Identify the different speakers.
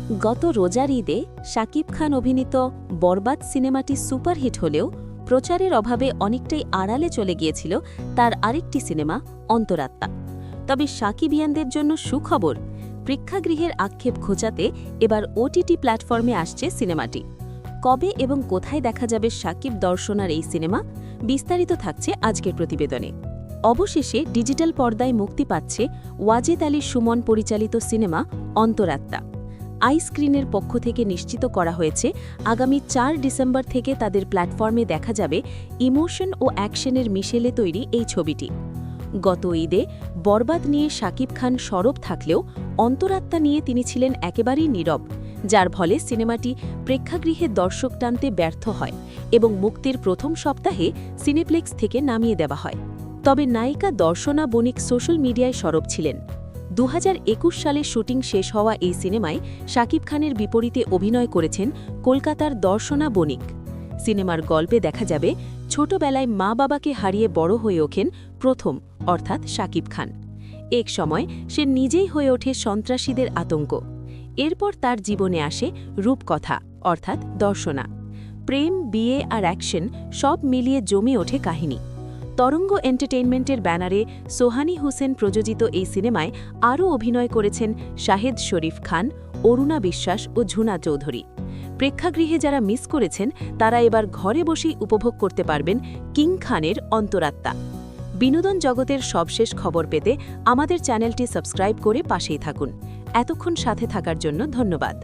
Speaker 1: গত রোজার ঈদে শাকিব খান অভিনীত বরবাদ সিনেমাটি সুপারহিট হলেও প্রচারের অভাবে অনেকটাই আড়ালে চলে গিয়েছিল তার আরেকটি সিনেমা অন্তরাত্মা। তবে শাকিবিয়ানদের জন্য সুখবর, প্রেক্ষাগৃহের আক্ষেপ ঘোচাতে এবার ওটিটি প্ল্যাটফর্মে আসছে সিনেমাটি। কবে এবং কোথায় দেখা যাবে শাকিব দর্শনার এই সিনেমা, বিস্তারিত থাকছে আজকের প্রতিবেদনে। অবশেষে ডিজিটাল পর্দায় মুক্তি পাচ্ছে ওয়াজেদ আলী সুমন পরিচালিত সিনেমা অন্তরাত্মা। আইস্ক্রিনের পক্ষ থেকে নিশ্চিত করা হয়েছে আগামী ৪ ডিসেম্বর থেকে তাদের প্ল্যাটফর্মে দেখা যাবে ইমোশন ও অ্যাকশনের মিশেলে তৈরি এই ছবিটি। গত ঈদে বরবাদ নিয়ে শাকিব খান সরব থাকলেও অন্তরাত্মা নিয়ে তিনি ছিলেন একেবারেই নীরব, যার ফলে সিনেমাটি প্রেক্ষাগৃহে দর্শক টানতে ব্যর্থ হয় এবং মুক্তির প্রথম সপ্তাহে সিনেপ্লেক্স থেকে নামিয়ে দেওয়া হয়। তবে নায়িকা দর্শনা বণিক সোশ্যাল মিডিয়ায় সরব ছিলেন। ২০২১ সালে শুটিং শেষ হওয়া এই সিনেমায় শাকিব খানের বিপরীতে অভিনয় করেছেন কলকাতার দর্শনা বণিক। সিনেমার গল্পে দেখা যাবে ছোটবেলায় মা বাবাকে হারিয়ে বড় হয়ে ওঠেন প্রথম অর্থাৎ শাকিব খান। এক সময় সে নিজেই হয়ে ওঠে সন্ত্রাসীদের আতঙ্ক। এরপর তার জীবনে আসে রূপকথা অর্থাৎ দর্শনা। প্রেম, বিয়ে আর অ্যাকশন সব মিলিয়ে জমে ওঠে কাহিনী। তরঙ্গ এন্টারটেইনমেন্টের ব্যানারে সোহানী হোসেন প্রযোজিত এই সিনেমায় আরও অভিনয় করেছেন শাহেদ শরীফ খান, অরুণা বিশ্বাস ও ঝুনা চৌধুরী। প্রেক্ষাগৃহে যারা মিস করেছেন তারা এবার ঘরে বসেই উপভোগ করতে পারবেন কিং খানের অন্তরাত্মা। বিনোদন জগতের সবশেষ খবর পেতে আমাদের চ্যানেলটি সাবস্ক্রাইব করে পাশেই থাকুন। এতক্ষণ সাথে থাকার জন্য ধন্যবাদ।